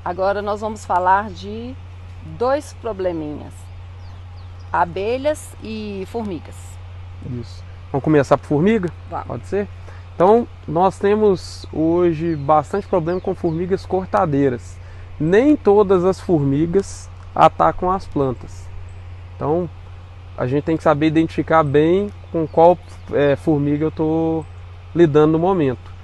Agora nós vamos falar de dois probleminhas: abelhas e formigas. Isso. Vamos começar por formiga? Vamos. Pode ser? Então, nós temos hoje bastante problema com formigas cortadeiras. Nem todas as formigas atacam as plantas. Então, a gente tem que saber identificar bem com qual formiga eu estou lidando no momento.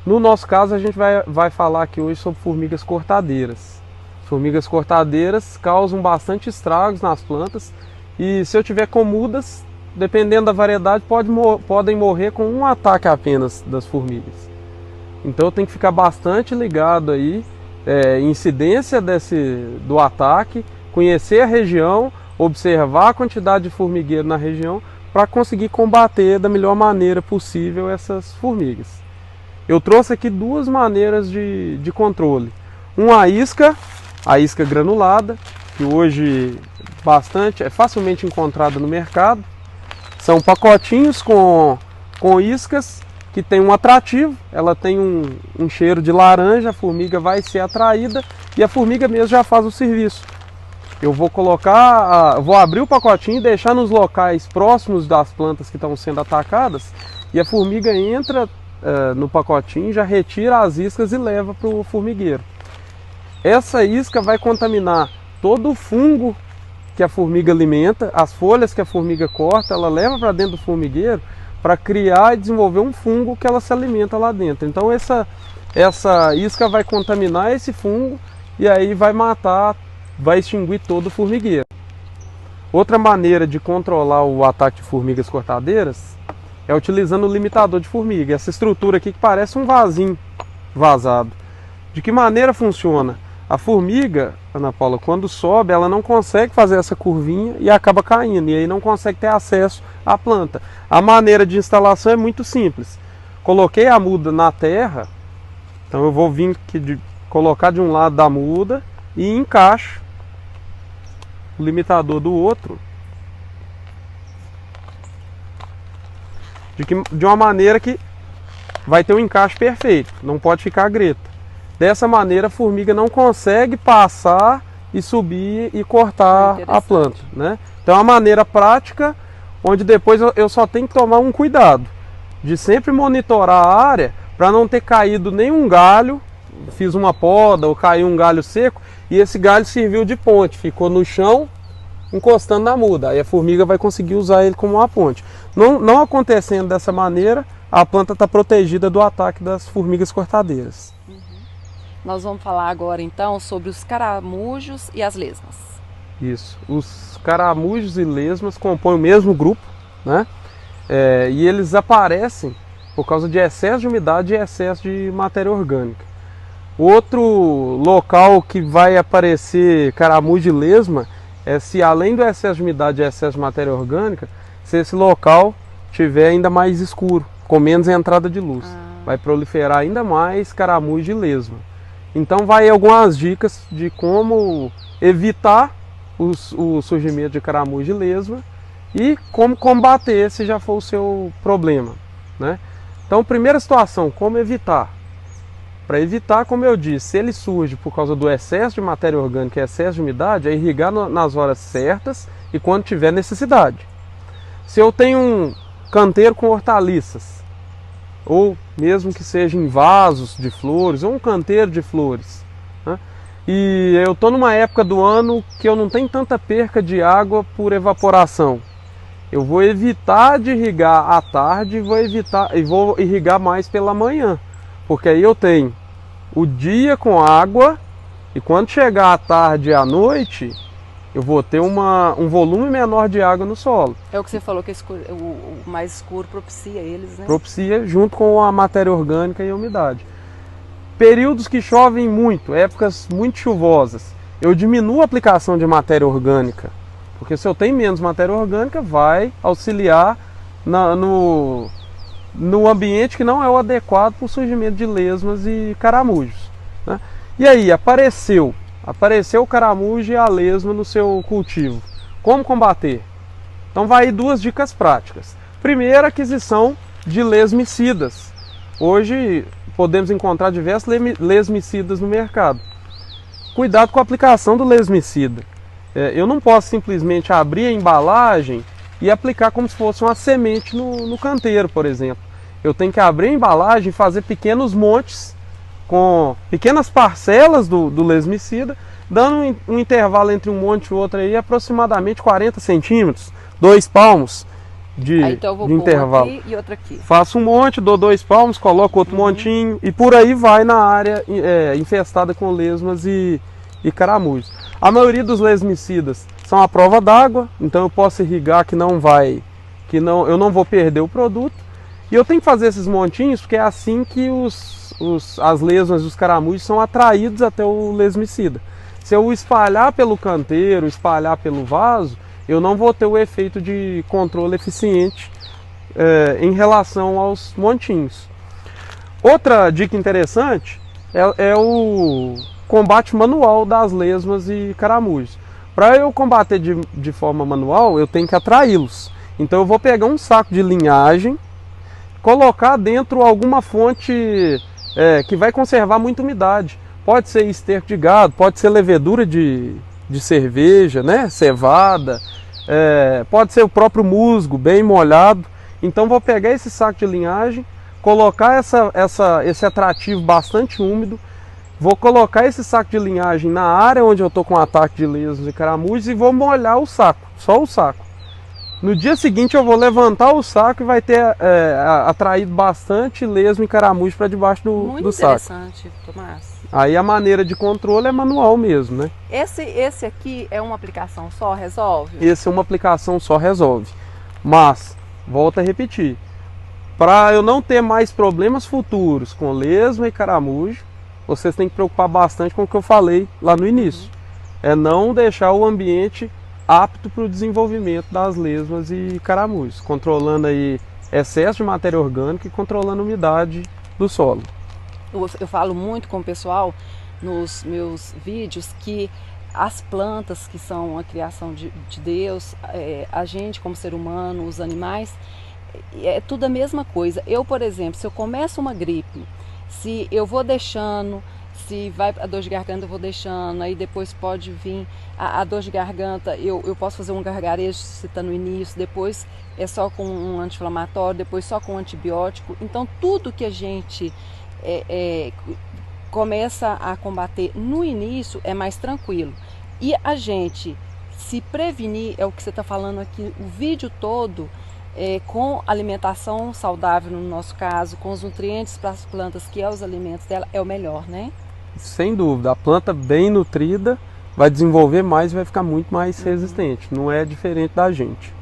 No nosso caso, a gente vai falar aqui hoje sobre formigas cortadeiras. Formigas cortadeiras causam bastante estragos nas plantas e se eu tiver com mudas, dependendo da variedade, podem morrer com um ataque apenas das formigas. Então eu tenho que ficar bastante ligado aí, incidência do ataque, conhecer a região, observar a quantidade de formigueiro na região para conseguir combater da melhor maneira possível essas formigas. Eu trouxe aqui duas maneiras de controle. Uma a isca granulada, que hoje é facilmente encontrada no mercado. São pacotinhos com iscas que tem um atrativo, ela tem um cheiro de laranja, a formiga vai ser atraída e a formiga mesmo já faz o serviço. Eu vou vou abrir o pacotinho e deixar nos locais próximos das plantas que estão sendo atacadas e a formiga entra no pacotinho, já retira as iscas e leva para o formigueiro. Essa isca vai contaminar todo o fungo que a formiga alimenta, as folhas que a formiga corta, ela leva para dentro do formigueiro para criar e desenvolver um fungo que ela se alimenta lá dentro. Então essa isca vai contaminar esse fungo e aí vai extinguir todo o formigueiro. Outra maneira de controlar o ataque de formigas cortadeiras é utilizando o limitador de formiga. Essa estrutura aqui que parece um vasinho vazado. De que maneira funciona? A formiga, Ana Paula, quando sobe, ela não consegue fazer essa curvinha e acaba caindo. E aí não consegue ter acesso à planta. A maneira de instalação é muito simples. Coloquei a muda na terra, então eu vou vir aqui colocar de um lado da muda e encaixo o limitador do outro. De uma maneira que vai ter um encaixe perfeito, não pode ficar greta. Dessa maneira a formiga não consegue passar e subir e cortar a planta, né? Então é uma maneira prática, onde depois eu só tenho que tomar um cuidado de sempre monitorar a área para não ter caído nenhum galho, fiz uma poda ou caiu um galho seco e esse galho serviu de ponte, ficou no chão encostando na muda, aí a formiga vai conseguir usar ele como uma ponte. Não acontecendo dessa maneira, a planta está protegida do ataque das formigas cortadeiras. Nós vamos falar agora então sobre os caramujos e as lesmas. Isso, os caramujos e lesmas compõem o mesmo grupo, né? E eles aparecem por causa de excesso de umidade e excesso de matéria orgânica. Outro local que vai aparecer caramujo e lesma é se além do excesso de umidade e excesso de matéria orgânica, se esse local tiver ainda mais escuro, com menos entrada de luz. Vai proliferar ainda mais caramujo e lesma. Então vai algumas dicas de como evitar o surgimento de caramujo e lesma e como combater se já for o seu problema, né? Então, primeira situação, como evitar? Para evitar, como eu disse, se ele surge por causa do excesso de matéria orgânica e excesso de umidade, é irrigar nas horas certas e quando tiver necessidade. Se eu tenho um canteiro com hortaliças, ou mesmo que seja em vasos de flores, ou um canteiro de flores, né? E eu estou numa época do ano que eu não tenho tanta perca de água por evaporação, eu vou evitar de irrigar à tarde e vou irrigar mais pela manhã, porque aí eu tenho o dia com água e quando chegar à tarde e à noite eu vou ter um volume menor de água no solo. É o que você falou, que o mais escuro propicia eles, né? Propicia junto com a matéria orgânica e a umidade. Períodos que chovem muito, épocas muito chuvosas, eu diminuo a aplicação de matéria orgânica, porque se eu tenho menos matéria orgânica, vai auxiliar no ambiente que não é o adequado para o surgimento de lesmas e caramujos, né? E aí, apareceu o caramujo e a lesma no seu cultivo. Como combater? Então vai aí duas dicas práticas. Primeira, aquisição de lesmicidas. Hoje podemos encontrar diversos lesmicidas no mercado. Cuidado com a aplicação do lesmicida. Eu não posso simplesmente abrir a embalagem e aplicar como se fosse uma semente no canteiro, por exemplo. Eu tenho que abrir a embalagem e fazer pequenos montes com pequenas parcelas do lesmicida, dando um intervalo entre um monte e outro aí aproximadamente 40 centímetros, 2 palmos de então eu vou intervalo. Um aqui e outro aqui. Faço um monte, dou 2 palmos, coloco outro montinho e por aí vai na área infestada com lesmas e caramujos. A maioria dos lesmicidas são à prova d'água, então eu posso irrigar que eu não vou perder o produto. E eu tenho que fazer esses montinhos porque é assim que as lesmas e os caramujos são atraídos até o lesmicida. Se eu espalhar pelo canteiro, espalhar pelo vaso, eu não vou ter o efeito de controle eficiente em relação aos montinhos. Outra dica interessante é o combate manual das lesmas e caramujos. Para eu combater de forma manual, eu tenho que atraí-los. Então eu vou pegar um saco de linhagem, colocar dentro alguma fonte que vai conservar muita umidade. Pode ser esterco de gado, pode ser levedura de cerveja, né? Cevada, pode ser o próprio musgo bem molhado. Então vou pegar esse saco de linhagem, colocar esse atrativo bastante úmido, vou colocar esse saco de linhagem na área onde eu estou com ataque de lesmas e caramujos e vou molhar o saco, só o saco. No dia seguinte eu vou levantar o saco e vai ter atraído bastante lesma e caramujo para debaixo do saco. Muito interessante, Tomás. Aí a maneira de controle é manual mesmo, né? Esse aqui é uma aplicação só, resolve? Esse é uma aplicação só, resolve. Mas, volto a repetir, para eu não ter mais problemas futuros com lesma e caramujo, vocês têm que preocupar bastante com o que eu falei lá no início. É não deixar o ambiente apto para o desenvolvimento das lesmas e caramujos, controlando aí excesso de matéria orgânica e controlando a umidade do solo. Eu falo muito com o pessoal nos meus vídeos que as plantas que são a criação de Deus, a gente como ser humano, os animais, é tudo a mesma coisa. Eu, por exemplo, se eu começo uma gripe, se eu vou deixando, se vai a dor de garganta eu vou deixando, aí depois pode vir a dor de garganta, eu posso fazer um gargarejo se está no início, depois é só com um anti-inflamatório, depois só com um antibiótico. Então tudo que a gente começa a combater no início é mais tranquilo. E a gente se prevenir, é o que você está falando aqui, o vídeo todo, com alimentação saudável no nosso caso, com os nutrientes para as plantas, que é os alimentos dela, é o melhor, né? Sem dúvida, a planta bem nutrida vai desenvolver mais e vai ficar muito mais resistente, não é diferente da gente.